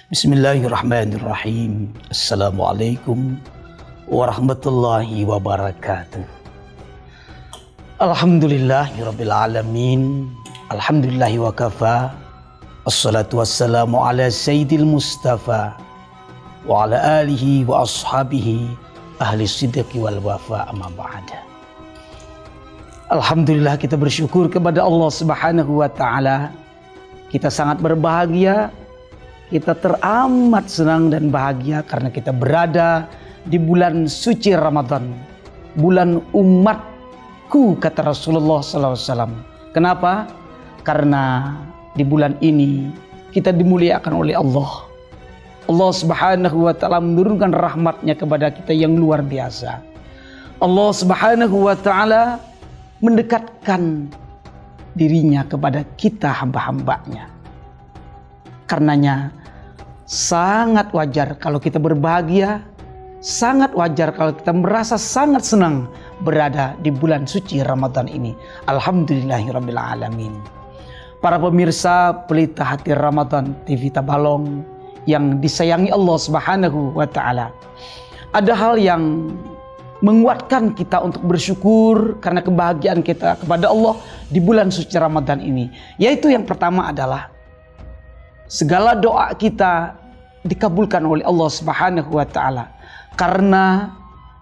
Bismillahirrahmanirrahim. Assalamualaikum warahmatullahi wabarakatuh. Alhamdulillahirabbil alamin. Alhamdulillahi wa kafa. Assalatu wassalamu ala sayyidil mustafa wa ala alihi wa ashabihi ahli sidqi wal wafa, amma ba'da. Alhamdulillah, kita bersyukur kepada Allah Subhanahu wa taala. Kita sangat berbahagia. Kita teramat senang dan bahagia karena kita berada di bulan suci Ramadan, bulan umatku, kata Rasulullah SAW. Kenapa? Karena di bulan ini kita dimuliakan oleh Allah. Allah Subhanahu wa taala menurunkan rahmatnya kepada kita yang luar biasa. Allah Subhanahu wa taala mendekatkan dirinya kepada kita, hamba-hambanya. Karenanya sangat wajar kalau kita berbahagia, sangat wajar kalau kita merasa sangat senang berada di bulan suci Ramadan ini. Alhamdulillahirabbil alamin. Para pemirsa Pelita Hati Ramadan TV Tabalong yang disayangi Allah Subhanahu wa taala. Ada hal yang menguatkan kita untuk bersyukur karena kebahagiaan kita kepada Allah di bulan suci Ramadan ini. Yaitu yang pertama adalah segala doa kita dikabulkan oleh Allah Subhanahu wa taala. Karena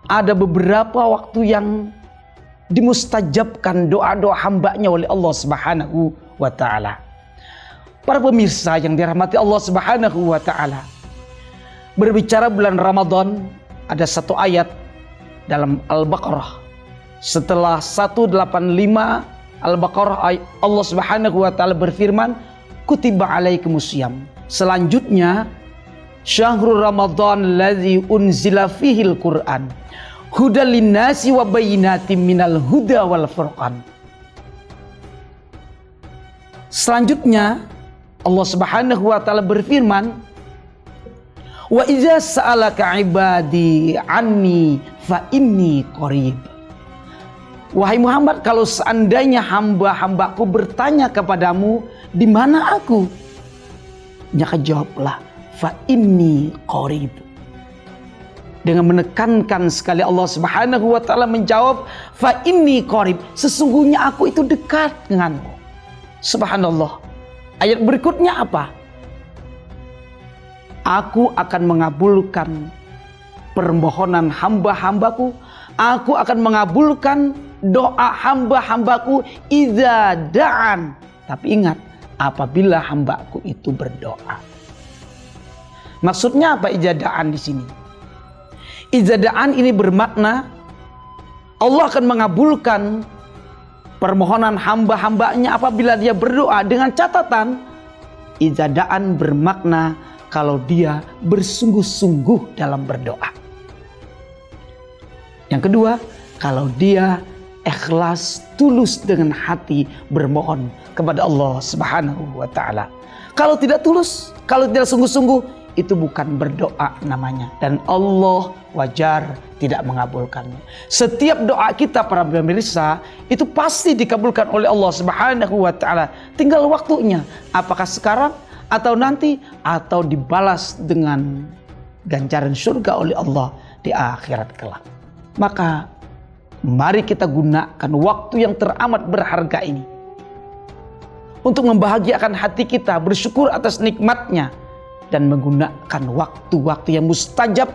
ada beberapa waktu yang dimustajabkan doa-doa hambanya oleh Allah Subhanahu wa taala. Para pemirsa yang dirahmati Allah Subhanahu wa taala, berbicara bulan Ramadan, ada satu ayat dalam Al-Baqarah. Setelah 185 Al-Baqarah, Allah Subhanahu wa taala berfirman, kutiba alaikumusiyam. Selanjutnya, syahrul Ramadan alladzi unzila fihil Qur'an hudal linnasi wa bayyinatin minal huda wal furqan. Selanjutnya, Allah Subhanahu wa taala berfirman, wa idza sa'alaka ibadi anni fa inni qarib. Wahai Muhammad, kalau seandainya hamba-hambaku bertanya kepadamu, di mana aku? Maka jawablah, fa inni qarib. Dengan menekankan sekali Allah Subhanahu wa taala menjawab, fa inni qarib, sesungguhnya aku itu dekat denganmu. Subhanallah. Ayat berikutnya apa? Aku akan mengabulkan permohonan hamba-hambaku. Aku akan mengabulkan doa hamba-hambaku idza da'an. Tapi ingat, apabila hambaku itu berdoa. Maksudnya apa idza da'an di sini? Idza da'an ini bermakna Allah akan mengabulkan permohonan hamba-hambanya apabila dia berdoa, dengan catatan idza da'an bermakna kalau dia bersungguh-sungguh dalam berdoa. Yang kedua, kalau dia ikhlas, tulus dengan hati bermohon kepada Allah Subhanahu wa taala. Kalau tidak tulus, kalau tidak sungguh-sungguh, itu bukan berdoa namanya, dan Allah wajar tidak mengabulkannya. Setiap doa kita para pemirsa itu pasti dikabulkan oleh Allah Subhanahu wa taala. Tinggal waktunya, apakah sekarang atau nanti, atau dibalas dengan ganjaran surga oleh Allah di akhirat kelak. Maka mari kita gunakan waktu yang teramat berharga ini untuk membahagiakan hati kita, bersyukur atas nikmatnya, dan menggunakan waktu-waktu yang mustajab,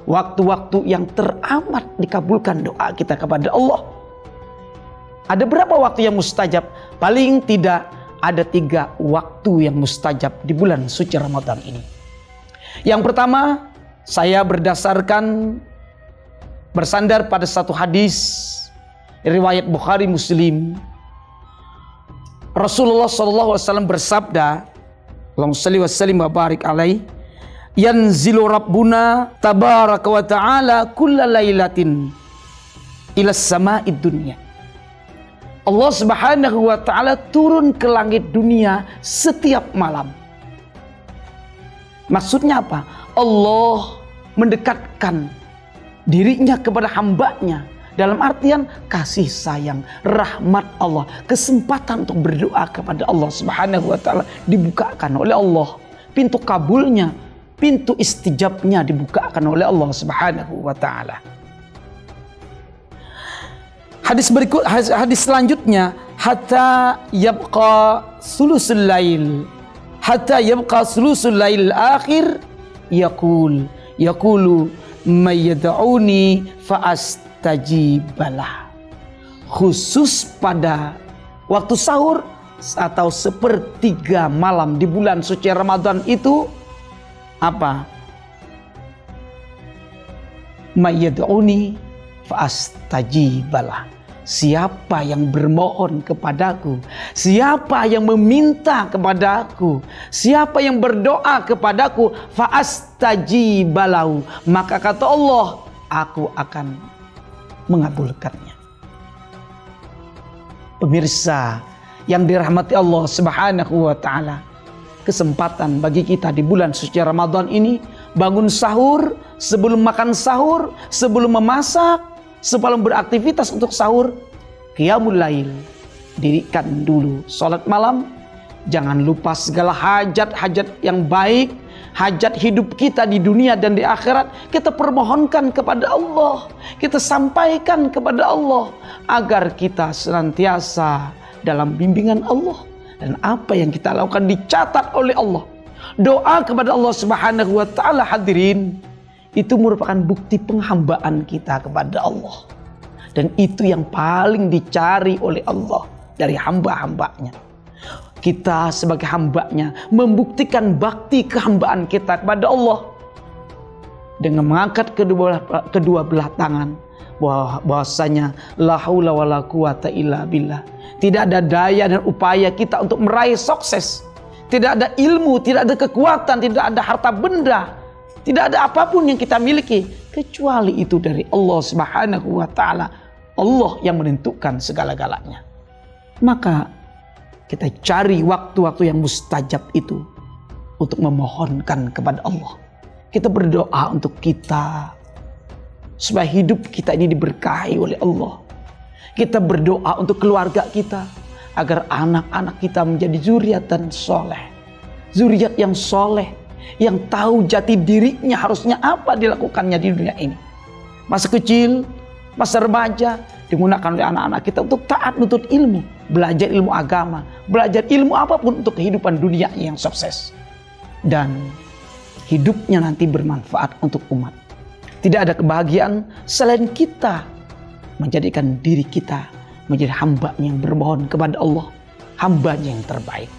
waktu-waktu yang teramat dikabulkan doa kita kepada Allah. Ada berapa waktu yang mustajab? Paling tidak ada 3 waktu yang mustajab di bulan suci Ramadan ini. Yang pertama, saya bersandar pada satu hadis riwayat Bukhari Muslim. Rasulullah SAW bersabda, Allahumma shalli wa sallim wa barik alaihi, yanzilu rabbuna tabaraka wa ta'ala kulla lailatin ila sama'id dunya. Allah Subhanahu wa taala turun ke langit dunia setiap malam. Maksudnya apa? Allah mendekatkan dirinya kepada hambanya, dalam artian kasih sayang, rahmat Allah, kesempatan untuk berdoa kepada Allah Subhanahu wa taala dibukakan oleh Allah. Pintu kabulnya pintu istijabnya dibukakan oleh Allah Subhanahu wa taala. Hadis selanjutnya, hatta yabqa sulusul lail akhir yaqulu may yad'uni fa astajibalah. Khusus pada waktu sahur atau sepertiga malam di bulan suci Ramadan itu apa? May yad'uni fa astajibalah. Siapa yang bermohon kepadaku, siapa yang meminta kepadaku, siapa yang berdoa kepadaku, fa'astajibalahu, maka kata Allah, aku akan mengabulkannya. Pemirsa yang dirahmati Allah Subhanahu wa taala, kesempatan bagi kita di bulan suci Ramadan ini, bangun sahur, sebelum makan sahur, sebelum memasak, sebelum beraktivitas untuk sahur, qiyamul lail, dirikan dulu salat malam. Jangan lupa segala hajat-hajat yang baik, hajat hidup kita di dunia dan di akhirat, kita permohonkan kepada Allah, kita sampaikan kepada Allah, agar kita senantiasa dalam bimbingan Allah, dan apa yang kita lakukan dicatat oleh Allah. Doa kepada Allah Subhanahu wa taala, hadirin, itu merupakan bukti penghambaan kita kepada Allah. Dan itu yang paling dicari oleh Allah dari hamba-hambanya. Kita sebagai hambanya membuktikan bakti kehambaan kita kepada Allah dengan mengangkat kedua belah tangan, bahwasanya la haula wala quwata illa billah. Tidak ada daya dan upaya kita untuk meraih sukses. Tidak ada ilmu, tidak ada kekuatan, tidak ada harta benda, tidak ada apapun yang kita miliki kecuali itu dari Allah Subhanahu wa taala. Allah yang menentukan segala-galanya. Maka kita cari waktu-waktu yang mustajab itu untuk memohonkan kepada Allah. Kita berdoa untuk kita supaya hidup kita ini diberkahi oleh Allah. Kita berdoa untuk keluarga kita agar anak-anak kita menjadi zuriatan soleh, zuriat yang soleh, yang tahu jati dirinya harusnya apa dilakukannya di dunia ini. Masa kecil, masa remaja digunakan oleh anak-anak kita untuk taat menuntut ilmu, belajar ilmu agama, belajar ilmu apapun untuk kehidupan dunia yang sukses, dan hidupnya nanti bermanfaat untuk umat. Tidak ada kebahagiaan selain kita menjadikan diri kita menjadi hamba yang bermohon kepada Allah, hambanya yang terbaik.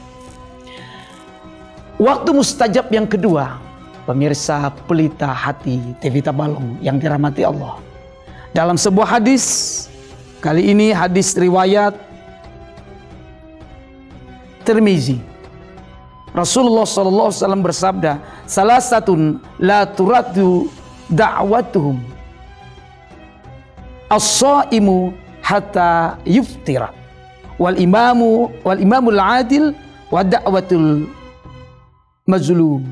Waktu mustajab yang kedua, pemirsa pelita hati TV Tabalong yang dirahmati Allah. Dalam sebuah hadis, kali ini hadis riwayat Tirmizi, Rasulullah SAW bersabda, salasatun la turaddu da'watuhum, as-shaimu hatta yuftira, wal imamul adil wa da'watul mazlum.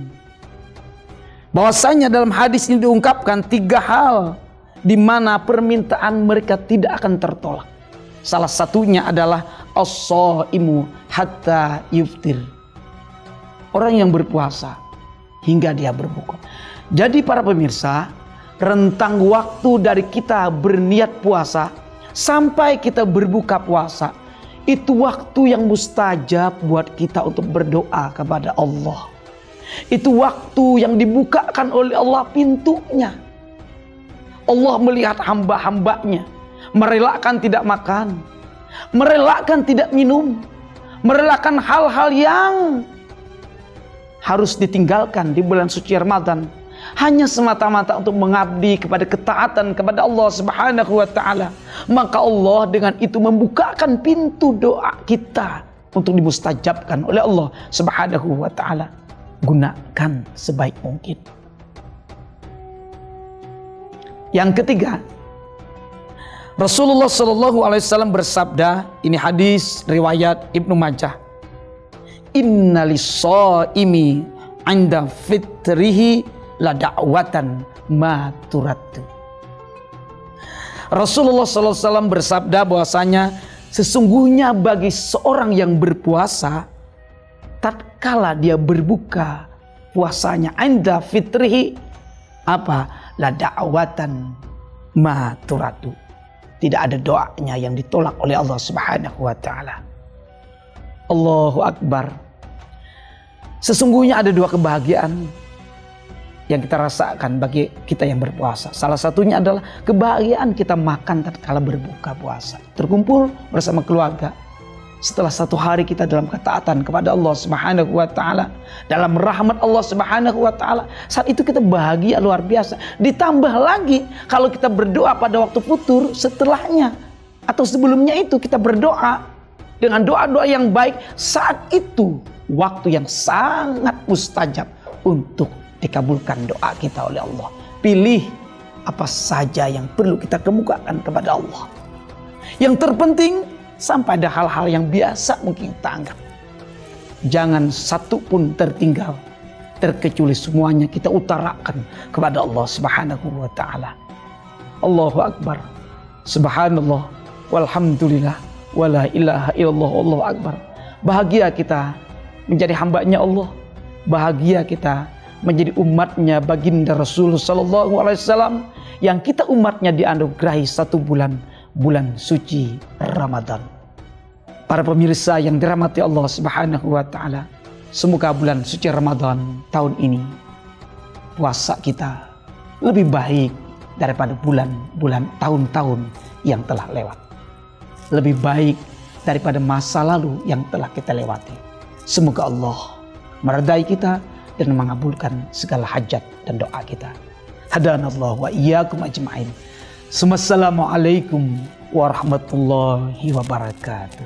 Bahwasanya dalam hadis ini diungkapkan 3 hal di mana permintaan mereka tidak akan tertolak. Salah satunya adalah as-shaimu hatta yuftir, orang yang berpuasa hingga dia berbuka. Jadi para pemirsa, rentang waktu dari kita berniat puasa sampai kita berbuka puasa, itu waktu yang mustajab buat kita untuk berdoa kepada Allah. Itu waktu yang dibukakan oleh Allah pintunya. Allah melihat hamba-hambanya merelakan tidak makan, merelakan tidak minum, merelakan hal-hal yang harus ditinggalkan di bulan suci Ramadan, hanya semata-mata untuk mengabdi kepada ketaatan kepada Allah Subhanahu wa taala. Maka Allah dengan itu membukakan pintu doa kita untuk dimustajabkan oleh Allah Subhanahu wa taala. Gunakan sebaik mungkin. Yang ketiga, Rasulullah SAW bersabda, ini hadis riwayat Ibnu Majah, inna lis-shaimi 'inda fitrihi la da'watan ma turaddu. Rasulullah SAW bersabda bahwasanya sesungguhnya bagi seorang yang berpuasa, tatkala dia berbuka puasanya anda fitrihi apa? La da'watan ma turadu. Tidak ada doanya yang ditolak oleh Allah Subhanahu wa taala. Allahu Akbar. Sesungguhnya ada dua kebahagiaan yang kita rasakan bagi kita yang berpuasa. Salah satunya adalah kebahagiaan kita makan tatkala berbuka puasa. Terkumpul bersama keluarga. Setelah satu hari kita dalam ketaatan kepada Allah Subhanahu wa taala, dalam rahmat Allah Subhanahu wa taala, saat itu kita bahagia luar biasa. Ditambah lagi kalau kita berdoa pada waktu futur, setelahnya atau sebelumnya itu kita berdoa dengan doa-doa yang baik, saat itu waktu yang sangat mustajab untuk dikabulkan doa kita oleh Allah. Pilih apa saja yang perlu kita kemukakan kepada Allah. Yang terpenting, sampai ada hal-hal yang biasa mungkin kita anggap, jangan satu pun tertinggal, terkecuali semuanya kita utarakan kepada Allah Subhanahu wa taala. Allahu Akbar. Subhanallah walhamdulillah wala ilaha illallah, Allahu Akbar. Bahagia kita menjadi hambanya Allah, bahagia kita menjadi umatnya baginda Rasul sallallahu alaihi wasallam, yang kita umatnya dianugerahi satu bulan suci Ramadan. Para pemirsa yang dirahmati Allah Subhanahu wa taala, semoga bulan suci Ramadan tahun ini puasa kita lebih baik daripada bulan-bulan tahun-tahun yang telah lewat. Lebih baik daripada masa lalu yang telah kita lewati. Semoga Allah meridai kita dan mengabulkan segala hajat dan doa kita. Hadanallahu wa iyyakum ajma'in. Assalamualaikum warahmatullahi wabarakatuh.